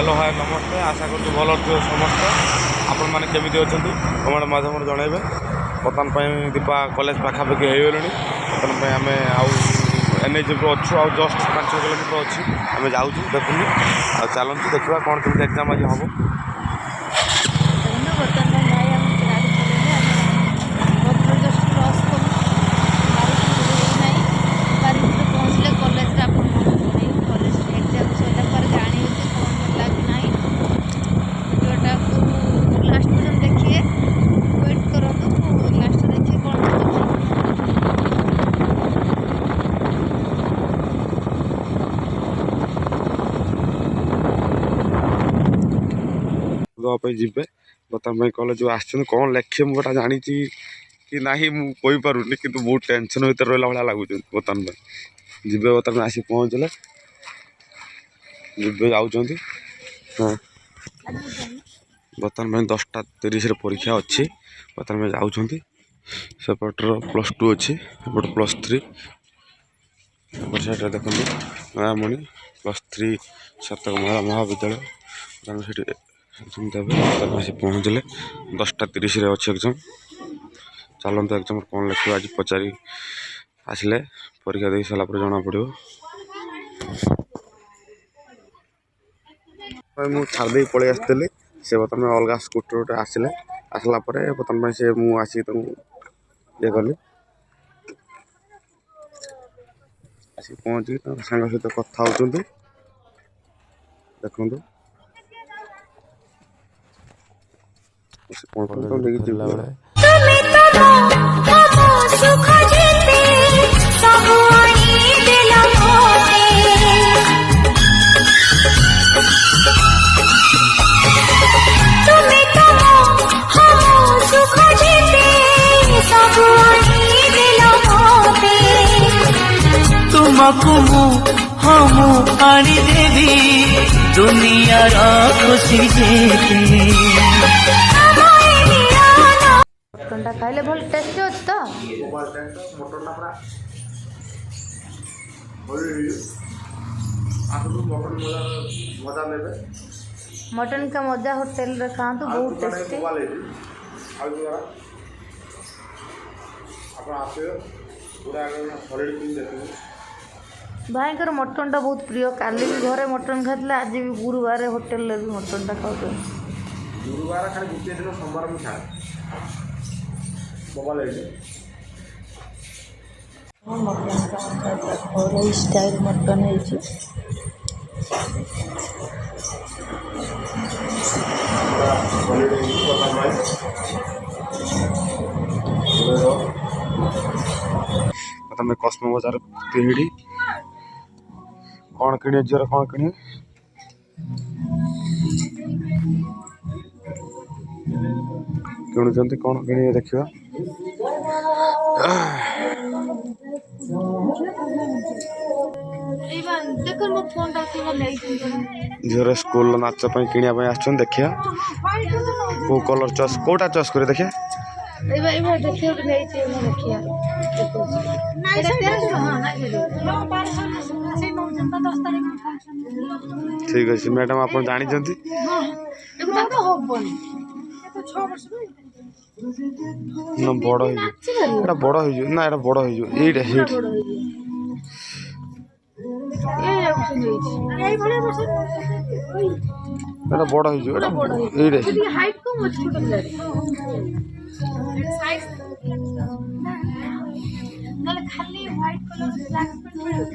hello hi नमस्ते आशा करूँ भल समस्त आपण मैंने केमी अच्छा कमेंट मध्यम जनइबे बर्तमान दीपा कॉलेज पाखापाखि हो गले बर्तमान आम एनएच अच्छु आ जस्ट 5-6 किलोमीटर अच्छी आम जाऊँ देखुनी आ चलती देखा कौन केमी एग्जाम आज हम जी बर्तमान कॉलेज आसछन कौन लेखे मुझे जानी कि नहीं मुझे पारूनी कि बहुत टेंशन भर रहा भाया लगुच बर्तमान जी बर्तमान आसी पहुँचले जी जाऊँच हाँ बर्तमान 10:30 परीक्षा अच्छी बर्तमान जाऊँच सेपटर +2 अच्छी एपट +3 साइड देखते नयामणि +3 सातक महिला महाविद्यालय से पहुँचले 10:30 अच्छे एग्जाम चलते एग्जाम कौन लिखे आज पचारि आसिले परीक्षा दे सारा जना पड़ो मुझे छाड़ी पलि आसती से बर्तमान अलग स्कूटर गोटे आसिले आसला बर्तमान से मुझे ये कली आस पहुँची सांग सहित कथा हो देखु तुमको हम आनी देवी दुनिया खुशी जेते मटनटा खाइले भल टेस्ट अछि तो मटन का मजा होटल रे खातु बहुत टेस्टी भाई मटन टा बहुत प्रिय काली भी घरे मटन खाते आज भी गुरुवार होटेल भी मटन टा खाते गुरुवार खाली गोटे दिन सोमवार में खाए घरोई स्टाइल मटन है तुम कस्मो बजार तिहिड़ी कौन किणे झीर कौन किणे किणुंट कौन किणे देखा झीर स्कूल नाच किणा आस देखिया को कलर चॉइस कोटा चॉइस करे देखिया ठीक अच्छे मैडम आप जानी ना बड़ हो बड़ हो ना बड़ हो बड़ खाली व्हाइट कलर ब्लैक प्रिंट